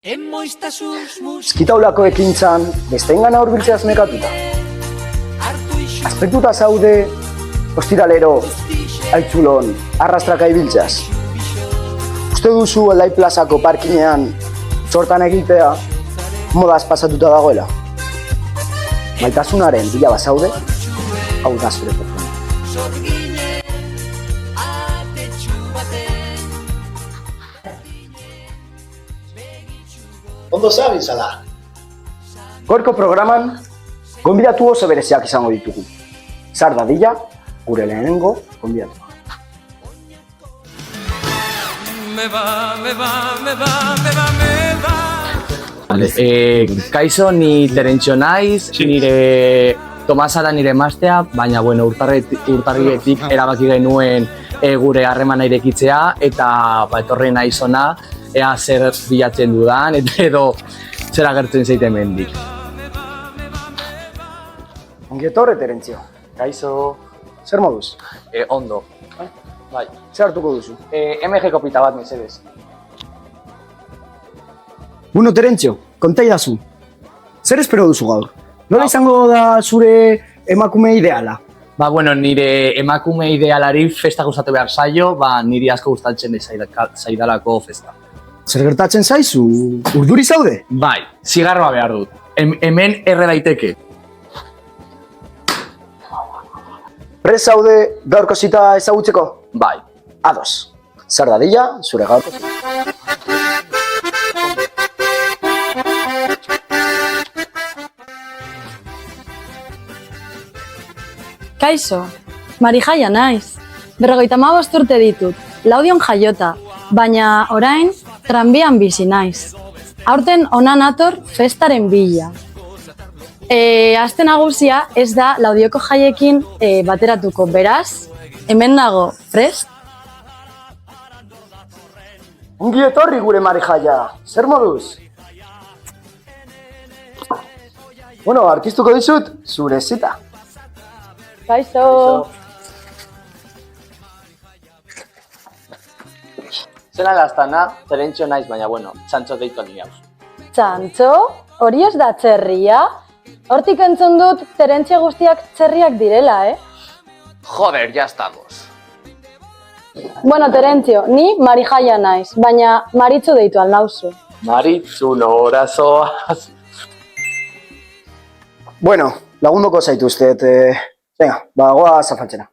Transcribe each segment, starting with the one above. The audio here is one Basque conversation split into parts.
Eskitaulako ekintzan, besteengana hurbiltzeaz nekatuta. Aspektuta zaude, ostiralero, aitzulon, arrastraka ibiltzeaz. Uste duzu Aldai plazako parkinean, txortan egitea, modaz pasatuta dagoela. Maitasunaren bila bazaude, hau da zure pertsona. Ondo zabiltzala. Gaurko programan, gonbidatu oso bereziak izango ditugu. Zar dadila, gure lehenengo gonbidatua. Kaixo, ni Terentxio naiz, nire Tomasa da nire emaztea, baina bueno, urtarrietik erabaki genuen gure harremana irekitzea eta etorri naiz hona ea zer bilatzen dudan eta edo zer agertzen zaite hemendik. Ongi etorri, Terentzio. Kaixo. Zer moduz? Ondo. Bai. Zer hartuko duzu? MG kopita bat, mesedez. Bueno, Terentzio, konta idazu. Zer espero duzu gaur? Nola izango da zure emakume ideala? Ba, bueno, nire emakume idealari festa gustatu behar zaio, niri asko gustatzen zaidalako festa. Zer gertatzen zaizu? Urduri zaude? Bai, zigarroa behar dut. Hemen erre daiteke. Prest zaude gaurko zita ezagutzeko? Bai. Ados. Zer dadila, zure gaurko. Kaixo, Marijaia naiz. 55 urte ditut, Laudion jaiota, baina orain tranbian bizi naiz. Aurten hona nator festaren bila. Aste nagusia ez da Laudioko jaiekin bateratuko, beraz, hemen nago, prest? Ongi etorri gure Marijaia, zer moduz? Bueno, arkistuko dizut, zure zita. Kaixo. Zena gaztana, Terentxio naiz, baina bueno, txantxo deitu ni hauz. Txantxo? Hori ez da txerria? Hortik entzun dut Terentzio guztiak txerriak direla, Joder, ya estamos. Bueno, Terentzio, ni Marijaia naiz, baina Maritxu deitu alnauzu. Maritxu norazoaz. Bueno, lagunduko zaituztet, venga, goa zafaltzena.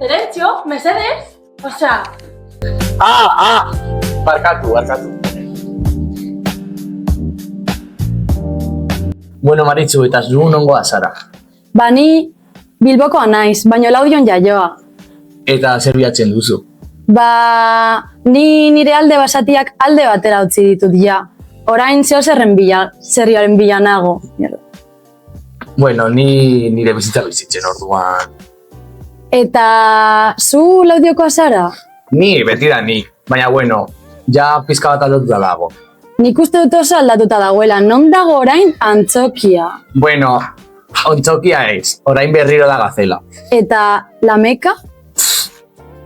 Terentzio, mesedez? Osea... Barkatu. Bueno, Maritxu, eta zu nongoa zara? Ba ni Bilbokoa naiz, baina Laudion jaioa. Eta zer bilatzen duzu? Ba ni nire alde basatiak alde batera utzi ditut ja. Orain zerrioaren bila nago. Bueno, ni nire bizitza bizitzen orduan. Eta zu Laudiokoa zara? Ni, beti da ni. Baina bueno, ja pizka bat aldatuta dago. Nik uste dut oso aldatuta dagoela, non dago orain Antzokia. Bueno, Antzokia ez, orain berriro da Gazela. Eta La Meka?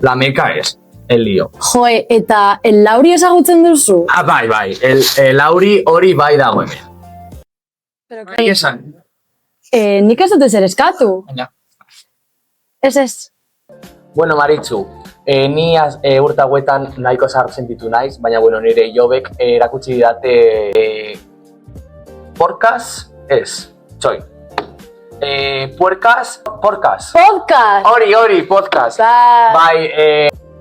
La Meka ez, el lío. Joe, eta el Lauri ezagutzen duzu? Bai, el Lauri hori bai dago hemen. Bai esan. Nik ez dut ezer eskatu. Baina. Ez. Bueno, Maritxu, ni urte hauetan nahiko zahar sentitu naiz, baina bueno, nire jobek erakutsi didate porkas, ez, txoi. Puerkas, porkas. Podcast! Hori, podcast. Bai,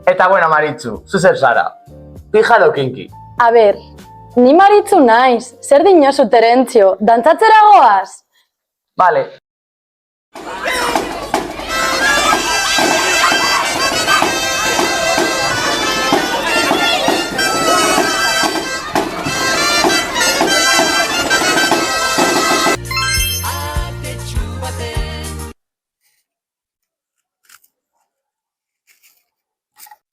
eta bueno, Maritxu, zu zer zara? Pijaro kinki. A ber, ni Maritxu naiz, zer dinozu Terentzio, dantzatzera goaz? Vale.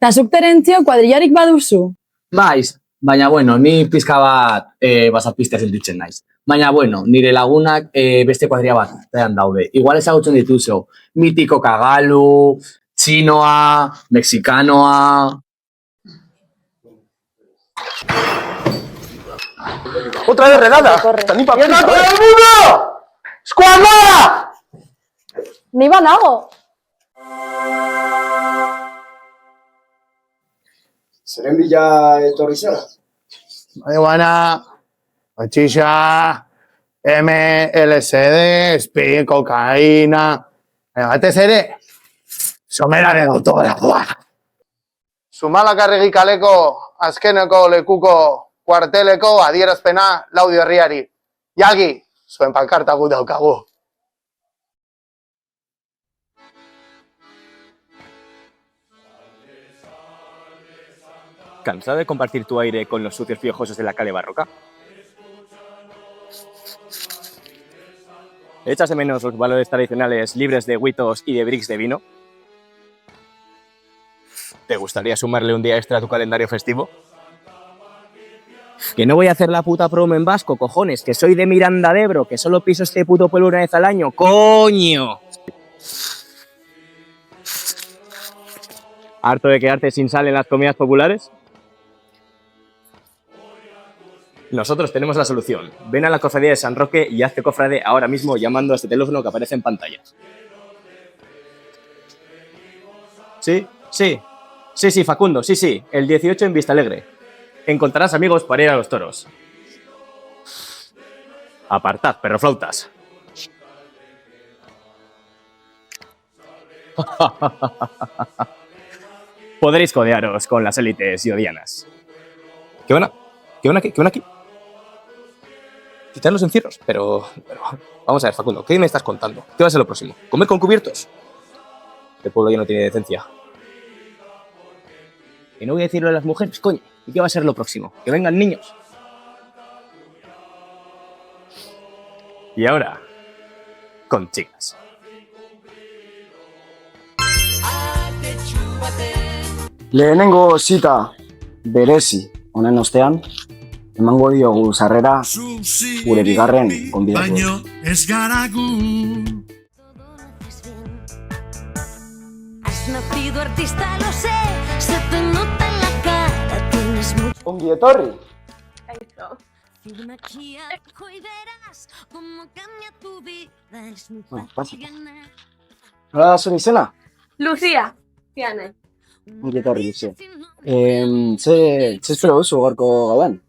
Eta zuk Terentzio kuadrillarik baduzu? Baiz, Baina, bueno, ni pizka bat basatpiztea sentitzen naiz. Baina, bueno, nire lagunak beste kuadria batean daude. Igual ezagutzen dituzu. Mitiko Kagalu, Txinoa, Mexikanoa... ¡Otra vez redada! ¡Está ni papel! ¡Todo el mundo! ¡Escuadra! Ni banago! Zeren bila etorri zara? Marihuana, hachilla, LSD, speed, kokaina... Batez ere, someraren autografoa. Zumalakarregi kaleko azkeneko lekuko kuarteleko adierazpena Laudio herriari. Jagi, zuen pankarta gu daukagu. ¿Cansado de compartir tu aire con los sucios piojosos de la calle barroca? ¿Echas de menos los valores tradicionales libres de huitos y de bricks de vino? ¿Te gustaría sumarle un día extra a tu calendario festivo? Que no voy a hacer la puta promo en vasco, cojones, que soy de Miranda de Ebro, que solo piso este puto pueblo una vez al año, ¡coño! ¿Harto de quedarte sin sal en las comidas populares? Nosotros tenemos la solución. Ven a la cofradía de San Roque y hazte cofrade ahora mismo llamando a este teléfono que aparece en pantalla. Sí, Facundo, sí, el 18 en Vistalegre. Encontrarás amigos para ir a los toros. Apartad, perroflautas. Podréis codearos con las élites yodianas. ¿Qué van aquí? Quitar los encierros, pero... Vamos a ver, Facundo, ¿qué me estás contando? ¿Qué va a ser lo próximo? ¿Comer con cubiertos? El pueblo ya no tiene decencia. Y no voy a decirlo a las mujeres, coño. ¿Y qué va a ser lo próximo? Que vengan niños. Y ahora, con chicas. Lehenengo zita berezi honen ostean, emango diogu sarrera gure bigarren gonbidatu. Baino ez gara gu. Has nacido artista, lo sé, se te nota en la cara, tienes mucho Ongi etorri! de maquillaje y verás cómo cambia tu vida, es muy Bueno, fácil básico. ganar. Nola da zuen izena? Lucia, ziane. Ongi etorri, Lucia. Ze espero duzu gaurko gauan?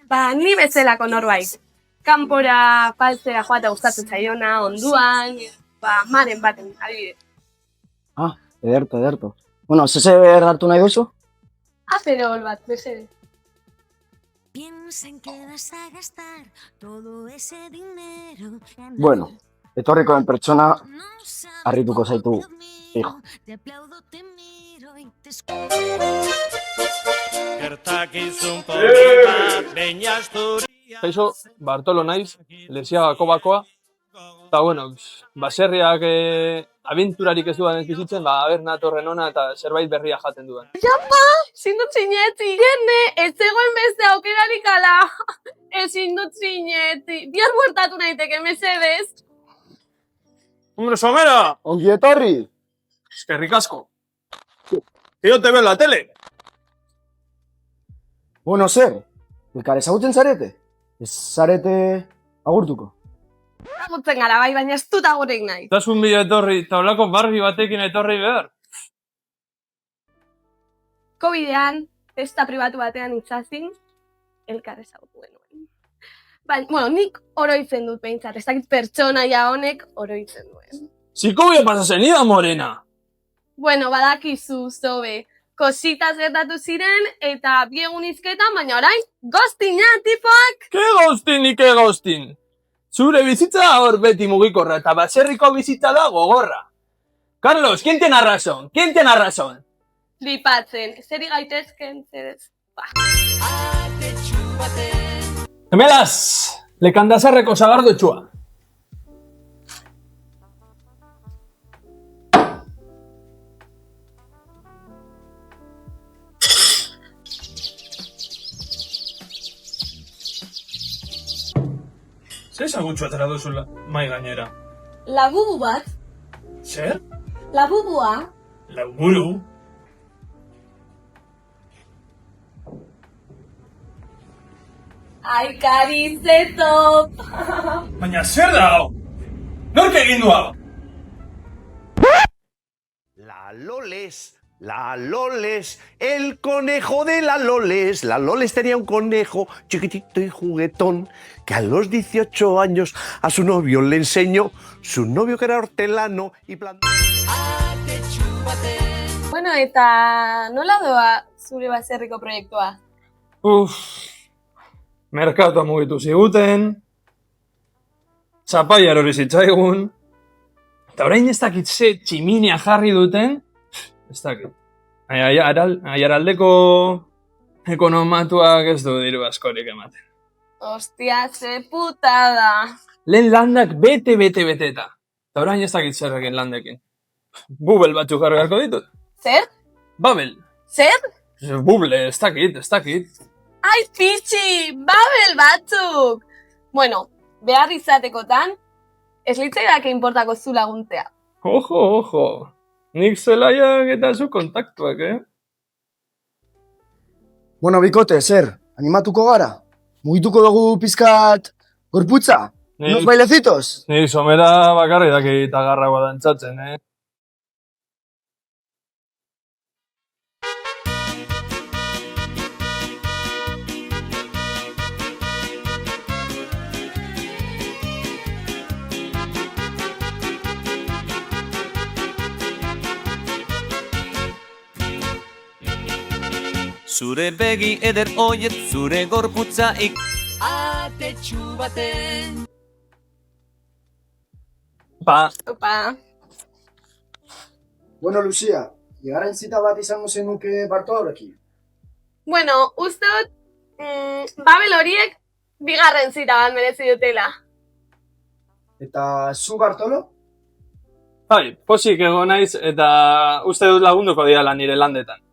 Ba, ni bezalako norbait. Kanpora paltzera joatea gustatzen zaiona, onduan, ba, maren baten, adibidez. Ah, ederto. Bueno, ze hartu nahi duzu? Aperol bat, bezede. Piensa en que vas a gastar todo ese dinero. Bueno, etorriko den pertsona No sabes harrituko zaitu, cómo te admiro, fijo. te aplaudo, te miro y te Gertakizun polita, behin asturia. Kaixo, Bartolo naiz, Lesiagako bakoa. Eta, bueno, baserriak abenturarik ez dudan ez bizitzen, aber natorren ona eta zerbait berria jaten dudan. Ezin dut zineti. Jende, ez zegoen beste aukerarik ala. Ezin dut zineti. Bihar bueltatu naiteke, mesedez. ¡Hombre, Somera! Ongi etorri! Eskerrik asko. Que yo te veo en la tele. Bueno, zer? Elkar ezagutzen zarete? Ez zarete agurtuko? Agutzen gara bai, baina ez dut agurrik nahi. Tasun bila etorri, taulako barbi batekin etorri behar. Covidean, festa pribatu batean itzazin, elkar ezagutu genuen. Baina, bueno, nik oroitzen dut behintzat, ez dakit pertsonaia honek oroitzen duen. Si cómo pasa senida, morena. Bueno, badakizu, zobe, kositas gertatu ziren, eta biegun izketan, baina orain, ghostina, tipoak! Ke ghostin ni ke ghostin. Zure bizitza hor beti mugikorra eta baserriko bizitza da gogorra. Carlos, ¿quién tiene razón? ¿Quién tiene razón? Lipatzen, zeri gaitezken, zerez. Gemelas, lekandazarreko sagardo txua. Zer ezagutxo atera duzula mai gainera? Labubu bat, Zer? labubua, Lauburu? ai karizeto. Baina zer da hau? Nork egin du hau? La Loles, el conejo de la Loles. La Loles tenía un conejo chiquitito y juguetón que a los 18 años a su novio le enseñó, su novio que era hortelano y plantó. Bueno, eta nola doa zure baserriko proiektua? Merkatua mugitu ziguten, zapaia erori zitzaigun, eta orain ez dakit ze tximinia jarri duten, ez dakit. Aiaraldeko ekonomatuak ez du diru askorik ematen. Ostia, ze putada. Lehen landak bete eta. Eta orain ez dakit zer egin landekin. Bubel batzuk jarri beharko ditut. Zer? Babel. Zer? Buble, ez dakit. Ai, pitxi, babel batzuk! Bueno, behar izatekotan, ez litzaidake inportako zu laguntzea. Ojo. Nik zelaiak eta zu kontaktuak, Bueno, bikote, zer, animatuko gara? Mugituko dugu pizkat gorputza? Unos bailecitos? Ni somera bakarri daki eta garragoa dantzatzen, Zure begi eder oiet, zure gorputza atetxu baten. Opa. Bueno, Lucia, bigarren zita bat izango zenuke Bartolorekin? Bueno, uste dut, babel horiek bigarren zita bat merezi dutela. Eta zu, Bartolo? Bai, posik egon naiz eta uste dut lagunduko diala nire landetan.